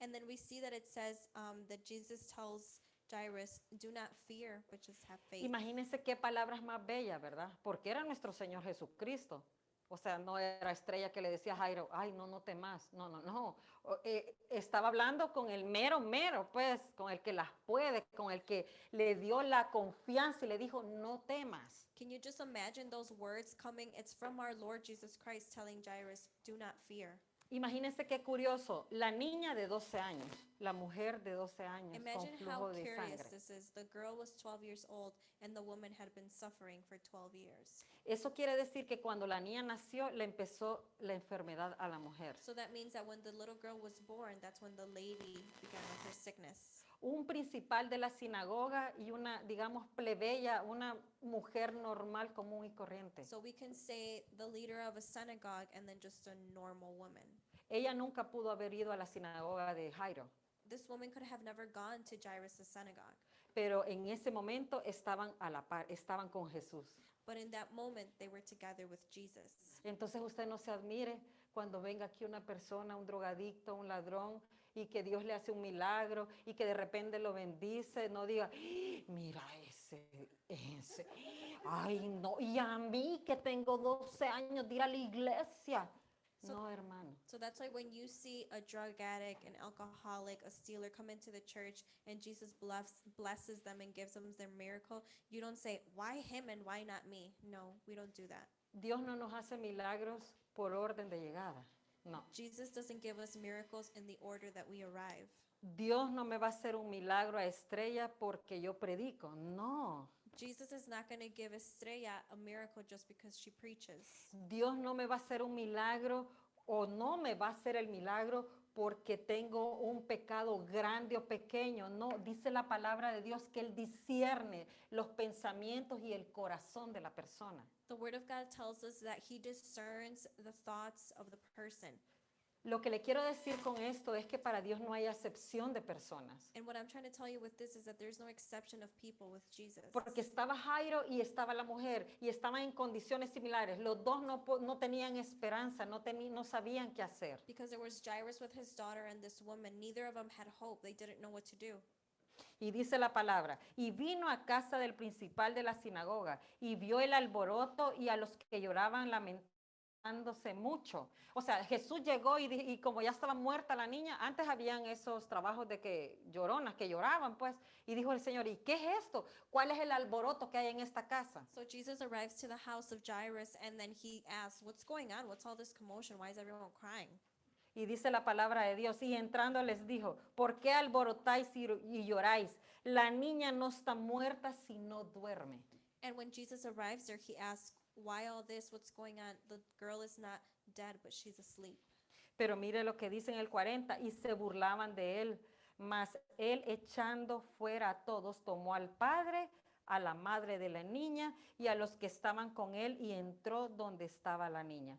And then we see that it says that Jesus tells Jairus, do not fear, but just have faith. Imagínense qué palabras más bellas, ¿verdad? Porque era nuestro Señor Jesucristo. O sea, no era Estrella que le decía a Jairo, ay, no temas. No. Estaba hablando con el mero, pues, con el que las puede, con el que le dio la confianza y le dijo, no temas. Can you just imagine those words coming? It's from our Lord Jesus Christ telling Jairus, do not fear. Imagínense qué curioso, la niña de 12 años, la mujer de 12 años con Imagine how flujo de curious sangre. this is. The girl was 12 years old and the woman had been suffering for 12 years. Eso quiere decir que cuando la niña nació, le empezó la enfermedad a la mujer. So that means that when the little girl was born, that's when the lady began with her sickness. Un principal de la sinagoga y una, digamos, plebeya, una mujer normal, común y corriente. So we can say the leader of a synagogue and then just a normal woman. Ella nunca pudo haber ido a la sinagoga de Jairo, This woman could have never gone to Jairus' synagogue. pero en ese momento estaban a la par, estaban con Jesús. But in that moment, they were together with Jesus. Entonces usted no se admire cuando venga aquí una persona, un drogadicto, un ladrón, y que Dios le hace un milagro y que de repente lo bendice, no diga, "¡Ah, mira ese, ay no, y a mí que tengo 12 años de ir a la iglesia. So- No, hermano. So that's why when you see a drug addict, an alcoholic, a stealer come into the church and Jesus blesses them and gives them their miracle, you don't say, why him and why not me? No, we don't do that. Dios no nos hace milagros por orden de llegada. No. Jesus doesn't give us miracles in the order that we arrive. Dios no me va a hacer un milagro a Estrella porque yo predico. No. Jesus is not going to give Estrella a miracle just because she preaches. Dios no me va a hacer un milagro o no me va a hacer el milagro porque tengo un pecado grande o pequeño. No, dice la palabra de Dios que Él discierne los pensamientos y el corazón de la persona. The Word of God tells us that He discerns the thoughts of the person. Lo que le quiero decir con esto es que para Dios no hay acepción de personas. And what I'm trying to tell you with this is that there's no exception of people with Jesus. Porque estaba Jairo y estaba la mujer y estaban en condiciones similares. Los dos no tenían esperanza, no sabían qué hacer. Because there was Jairus with his daughter and this woman, neither of them had hope. They didn't know what to do. Y dice la palabra, y vino a casa del principal de la sinagoga y vio el alboroto y a los que lloraban lamentándose mucho. O sea, Jesús llegó y como ya estaba muerta la niña, antes habían esos trabajos de que lloronas, que lloraban pues, y dijo el Señor, ¿y qué es esto? ¿Cuál es el alboroto que hay en esta casa? So Jesus arrives to the house of Jairus and then he asks, what's going on? What's all this commotion? Why is everyone crying? Y dice la palabra de Dios, y entrando les dijo, ¿por qué alborotáis y lloráis? La niña no está muerta, sino duerme. And when Jesus arrives there, he asks, why all this? What's going on? The girl is not dead, but she's asleep. Pero mire lo que dice en el 40, y se burlaban de él, mas él echando fuera a todos, tomó al padre, a la madre de la niña y a los que estaban con él y entró donde estaba la niña.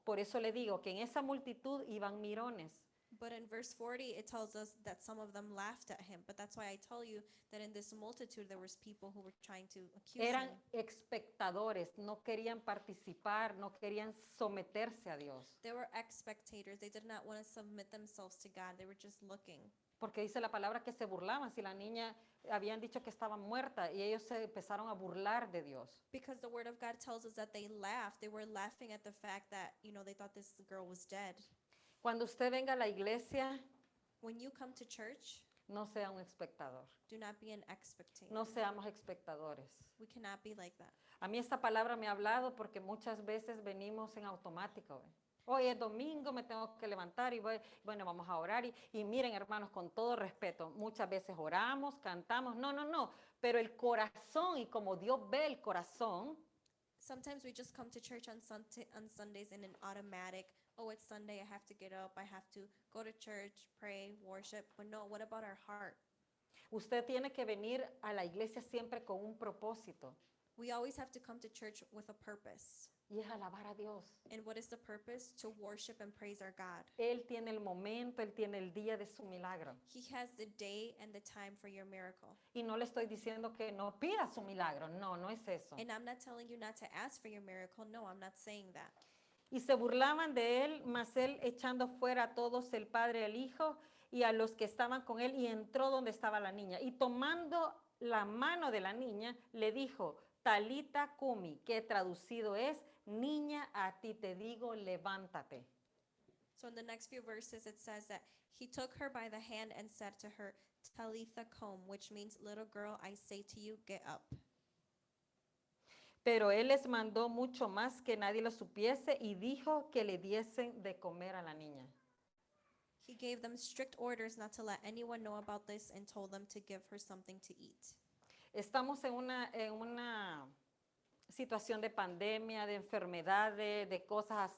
Por eso le digo que en esa multitud iban mirones. But in verse 40, it tells us that some of them laughed at him. But that's why I tell you that in this multitude, there was people who were trying to accuse Eran him. espectadores, no querían participar, no querían someterse a Dios. They were spectators. They did not want to submit themselves to God. They were just looking. Porque dice la palabra que se burlaban si la niña habían dicho que estaba muerta y ellos se empezaron a burlar de Dios. Because the word of God tells us that they laughed. They were laughing at the fact that, they thought this girl was dead. Cuando usted venga a la iglesia, When you come to church, no sea un espectador. do not be an spectator. No seamos espectadores. We cannot be like that. A mí esta palabra me ha hablado porque muchas veces venimos en automático. ¿Ve? Hoy es domingo, me tengo que levantar y bueno, vamos a orar. Y miren, hermanos, con todo respeto, muchas veces oramos, cantamos. No. Pero el corazón, y como Dios ve el corazón, Sometimes we just come to church on Sundays in an automatic, oh, it's Sunday, I have to get up, I have to go to church, pray, worship. But no, what about our heart? usted tiene que venir a la iglesia siempre con un propósito. We always have to come to church with a purpose. Y es alabar a Dios. And what is the purpose? To worship and praise our God. Él tiene el momento, Él tiene el día de su milagro. He has the day and the time for your miracle. Y no le estoy diciendo que no pida su milagro. No es eso. And I'm not telling you not to ask for your miracle. No, I'm not saying that. Y se burlaban de él, mas él echando fuera a todos, el padre y el hijo, y a los que estaban con él, y entró donde estaba la niña. Y tomando la mano de la niña, le dijo, Talita Kumi, que traducido es, niña, a ti te digo, levántate. So in the next few verses, it says that he took her by the hand and said to her, Talitha Koum, which means, little girl, I say to you, get up. Pero él les mandó mucho más que nadie lo supiese y dijo que le diesen de comer a la niña. He gave them strict orders not to let anyone know about this and told them to give her something to eat. Estamos en una situación de pandemia, de enfermedades, de cosas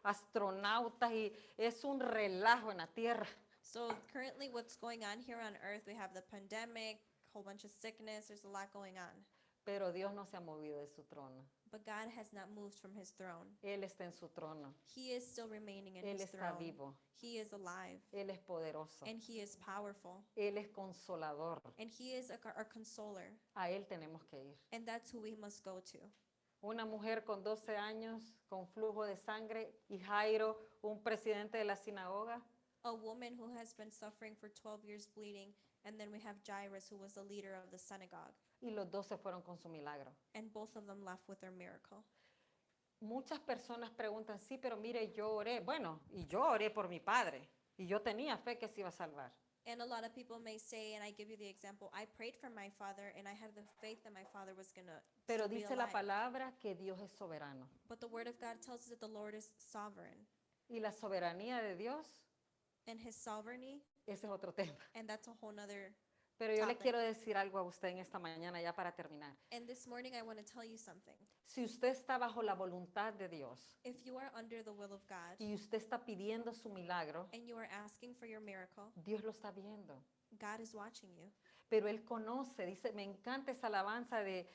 astronautas y es un relajo en la tierra. So currently what's going on here on earth, we have the pandemic, whole bunch of sickness, there's a lot going on. Pero Dios no se ha movido de su trono. But God has not moved from his throne. Él está en su trono. He is still remaining in Él his está throne. vivo. He is alive Él es poderoso. and he is powerful Él es consolador. and he is our consoler, A Él tenemos que ir. and that's who we must go to. Una mujer con 12 años, con flujo de sangre, y Jairo, un presidente de la sinagoga, A woman who has been suffering for 12 years bleeding, and then we have Jairus, who was the leader of the synagogue, y los dos se fueron con su milagro. and both of them left with their miracle. Muchas personas preguntan, sí, pero mire, yo oré. Bueno, y yo oré por mi padre, y yo tenía fe que se iba a salvar. And a lot of people may say, and I give you the example, I prayed for my father, and I have the faith that my father was going to Pero still be dice la alive. palabra que Dios es soberano. But the word of God tells us that the Lord is sovereign, Y la soberanía de Dios, and his sovereignty, ese es otro tema. and that's a whole nother Pero yo le topic. quiero decir algo a usted en esta mañana ya para terminar. And this morning, I want to tell you something. Si usted está bajo la voluntad de Dios If you are under the will of God y usted está pidiendo su milagro, and you are asking for your miracle, Dios lo está viendo. God is watching you. Pero Él conoce, dice, me encanta esa alabanza de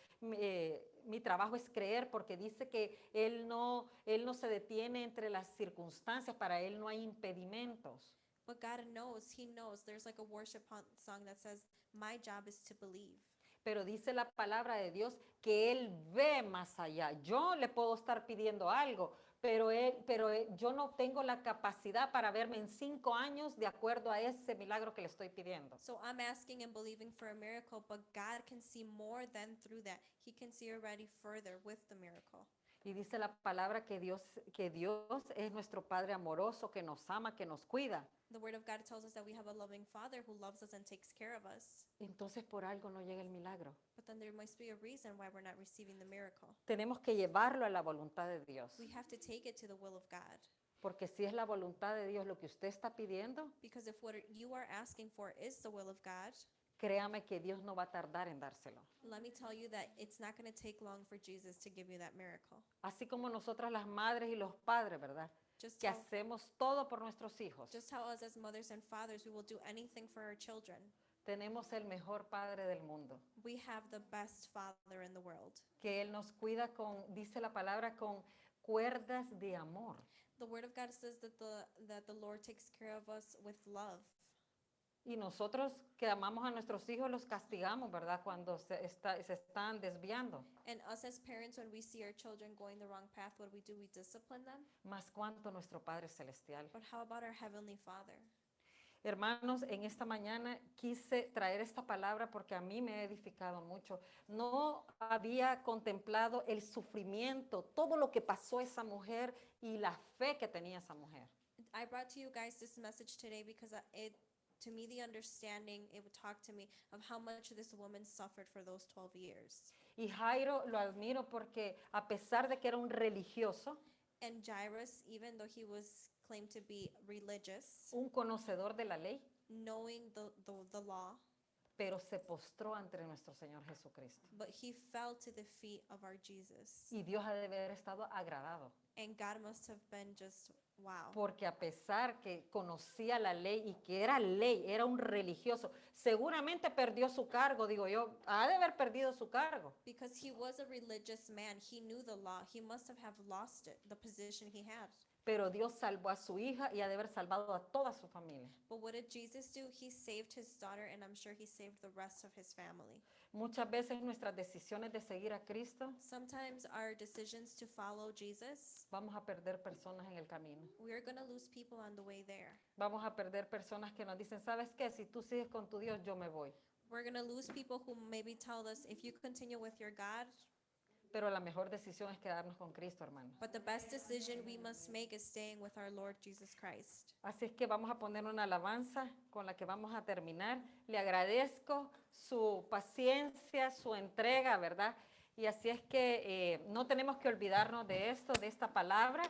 mi trabajo es creer, porque dice que él no se detiene entre las circunstancias, para Él no hay impedimentos. But God knows, He knows. There's like a worship song that says, my job is to believe. Pero dice la palabra de Dios que Él ve más allá. Yo le puedo estar pidiendo algo, pero yo no tengo la capacidad para verme en 5 años de acuerdo a ese milagro que le estoy pidiendo. So I'm asking and believing for a miracle, but God can see more than through that. He can see already further with the miracle. Y dice la palabra que Dios es nuestro Padre amoroso, que nos ama, que nos cuida. The Word of God tells us that we have a loving Father who loves us and takes care of us. Entonces por algo no llega el milagro. But then there must be a reason why we're not receiving the miracle. Tenemos que llevarlo a la voluntad de Dios. We have to take it to the will of God. Porque si es la voluntad de Dios lo que usted está pidiendo, Because if what you are asking for is the will of God, créame que Dios no va a tardar en dárselo. let me tell you that it's not going to take long for Jesus to give you that miracle. Así como nosotras las madres y los padres, ¿verdad? Just Que how, hacemos todo por nuestros hijos. just how us as mothers and fathers, we will do anything for our children. Tenemos el mejor Padre del mundo, We have the best Father in the world. que Él nos cuida con, dice la palabra, con cuerdas de amor. The Word of God says that the Lord takes care of us with love. Y nosotros que amamos a nuestros hijos los castigamos, ¿verdad? Cuando se están desviando. And us as parents, when we see our children going the wrong path, what do? We discipline them. Más cuanto nuestro Padre Celestial. But how about our Heavenly Father? Hermanos, en esta mañana quise traer esta palabra porque a mí me ha edificado mucho. No había contemplado el sufrimiento, todo lo que pasó esa mujer y la fe que tenía esa mujer. I brought to you guys this message today because to me, the understanding, it would talk to me of how much this woman suffered for those 12 years. Y Jairo lo admiro porque a pesar de que era un religioso, And Jairus, even though he was claimed to be religious, un conocedor de la ley, knowing the law, pero se postró ante nuestro Señor Jesucristo. but he fell to the feet of our Jesus. Y Dios ha de haber estado agradado, And God must have been just, wow. porque a pesar que conocía la ley y que era ley, era un religioso, seguramente perdió su cargo, digo yo, ha de haber perdido su cargo. Because he was a religious man, he knew the law. He must have lost it, the position he had. Pero Dios salvó a su hija y ha de haber salvado a toda su familia. But what did Jesus do? He saved his daughter, and I'm sure he saved the rest of his family. Muchas veces nuestras decisiones de seguir a Cristo, Sometimes our decisions to follow Jesus, vamos a perder personas en el camino. we are going to lose people on the way there. Vamos a perder personas que nos dicen, ¿sabes qué? Si tú sigues con tu Dios, yo me voy. We're going to lose people who maybe tell us, if you continue with your God, Pero la mejor decisión es quedarnos con Cristo, hermano. but the best decision we must make is staying with our Lord Jesus Christ. Así es que vamos a poner una alabanza con la que vamos a terminar. Le agradezco su paciencia, su entrega, ¿verdad? Y así es que no tenemos que olvidarnos de esto, de esta palabra.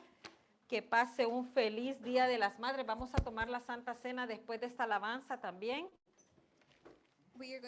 Que pase un feliz Día de las Madres. Vamos a tomar la Santa Cena después de esta alabanza también. We are going